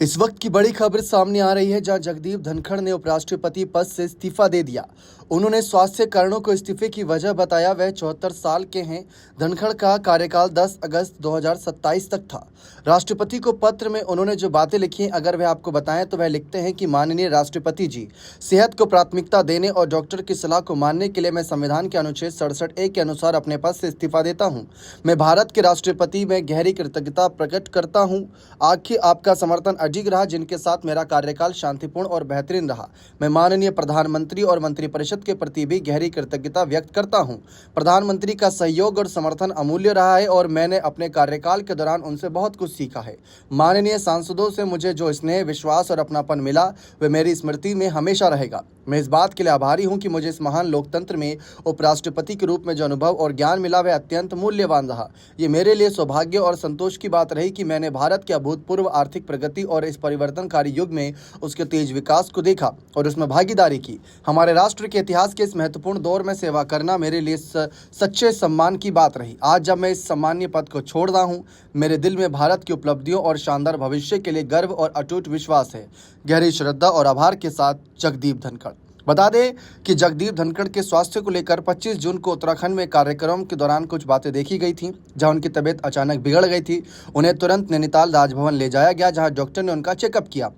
इस वक्त की बड़ी खबर सामने आ रही है जहां जगदीप धनखड़ ने उपराष्ट्रपति पद से इस्तीफा दे दिया। उन्होंने स्वास्थ्य कारणों को इस्तीफे की वजह बताया। वह 74 साल के हैं। धनखड़ का कार्यकाल 10 अगस्त 2027 तक था। राष्ट्रपति को पत्र में उन्होंने जो बातें लिखी अगर वह आपको बताएं तो वह लिखते हैं कि माननीय राष्ट्रपति जी, सेहत को प्राथमिकता देने और डॉक्टर की सलाह को मानने के लिए मैं संविधान के अनुच्छेद 67(a) के अनुसार अपने पद से इस्तीफा देता हूं। मैं भारत के राष्ट्रपति में गहरी कृतज्ञता प्रकट करता हूं। आखिर आपका समर्थन अडिग रहा, जिनके साथ मेरा कार्यकाल शांतिपूर्ण और बेहतरीन रहा। मैं माननीय प्रधानमंत्री और मंत्रिपरिषद के प्रति भी गहरी कृतज्ञता व्यक्त करता हूं। प्रधानमंत्री का सहयोग और समर्थन अमूल्य रहा है और मैंने अपने कार्यकाल के दौरान उनसे बहुत कुछ सीखा है। माननीय सांसदों से मुझे जो स्नेह, विश्वास और अपनापन मिला वह मेरी स्मृति में हमेशा रहेगा। मैं इस बात के लिए आभारी हूं कि मुझे इस महान लोकतंत्र में उपराष्ट्रपति के रूप में जो अनुभव और ज्ञान मिला वह अत्यंत मूल्यवान रहा। ये मेरे लिए सौभाग्य और संतोष की बात रही कि मैंने भारत के अभूतपूर्व आर्थिक प्रगति और इस परिवर्तनकारी युग में उसके तेज विकास को देखा और उसमें भागीदारी की। हमारे राष्ट्र के इतिहास के इस महत्वपूर्ण दौर में सेवा करना मेरे लिए सच्चे सम्मान की बात रही। आज जब मैं इस सम्मानीय पद को छोड़ रहा हूं, मेरे दिल में भारत की उपलब्धियों और शानदार भविष्य के लिए गर्व और अटूट विश्वास है। गहरी श्रद्धा और आभार के साथ, जगदीप धनखड़। बता दें कि जगदीप धनखड़ के स्वास्थ्य को लेकर 25 जून को उत्तराखंड में कार्यक्रम के दौरान कुछ बातें देखी गई थीं, जहां उनकी तबीयत अचानक बिगड़ गई थी। उन्हें तुरंत नैनीताल राजभवन ले जाया गया, जहां डॉक्टर ने उनका चेकअप किया।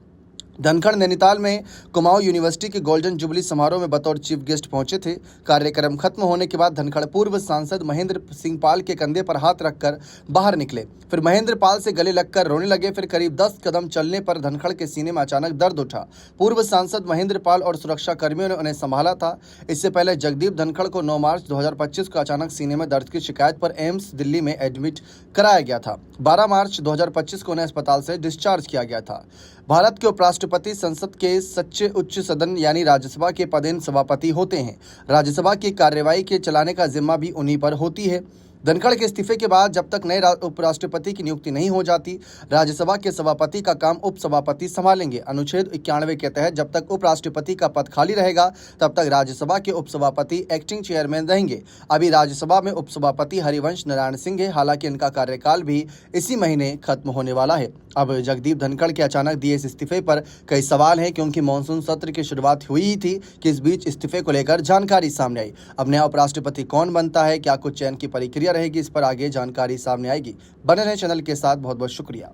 धनखड़ नैनीताल में कुमाऊं यूनिवर्सिटी के गोल्डन जुबली समारोह में बतौर चीफ गेस्ट पहुंचे थे। कार्यक्रम खत्म होने के बाद धनखड़ पूर्व सांसद महेंद्र सिंह पाल के कंधे पर हाथ रखकर बाहर निकले। फिर महेंद्र पाल से गले लगकर रोने लगे। फिर करीब 10 कदम चलने पर धनखड़ के सीने में अचानक दर्द उठा। पूर्व सांसद महेंद्र पाल और सुरक्षा कर्मियों ने उन्हें संभाला था। इससे पहले जगदीप धनखड़ को 9 मार्च 2025 को अचानक सीने में दर्द की शिकायत पर एम्स दिल्ली में एडमिट कराया गया था। 12 मार्च 2025 को उन्हें अस्पताल से डिस्चार्ज किया गया था। भारत के उपराष्ट्रपति संसद के सच्चे उच्च सदन यानी राज्यसभा के पदेन सभापति होते हैं। राज्यसभा की कार्यवाही के चलाने का जिम्मा भी उन्हीं पर होती है। धनखड़ के इस्तीफे के बाद जब तक नए उपराष्ट्रपति की नियुक्ति नहीं हो जाती, राज्यसभा के सभापति का काम उपसभापति संभालेंगे। अनुच्छेद 91 के तहत जब तक उपराष्ट्रपति का पद खाली रहेगा तब तक राज्यसभा के उपसभापति एक्टिंग चेयरमैन रहेंगे। अभी राज्यसभा में उपसभापति हरिवंश नारायण सिंह है। हालांकि इनका कार्यकाल भी इसी महीने खत्म होने वाला है। अब जगदीप धनखड़ के अचानक दिए इस इस्तीफे पर कई सवाल हैं, क्योंकि मानसून सत्र की शुरुआत हुई ही थी कि इस बीच इस्तीफे को लेकर जानकारी सामने आई। अब नया उपराष्ट्रपति कौन बनता है, क्या कुछ चयन की प्रक्रिया रहेगी, इस पर आगे जानकारी सामने आएगी। बने रहें चैनल के साथ। बहुत बहुत शुक्रिया।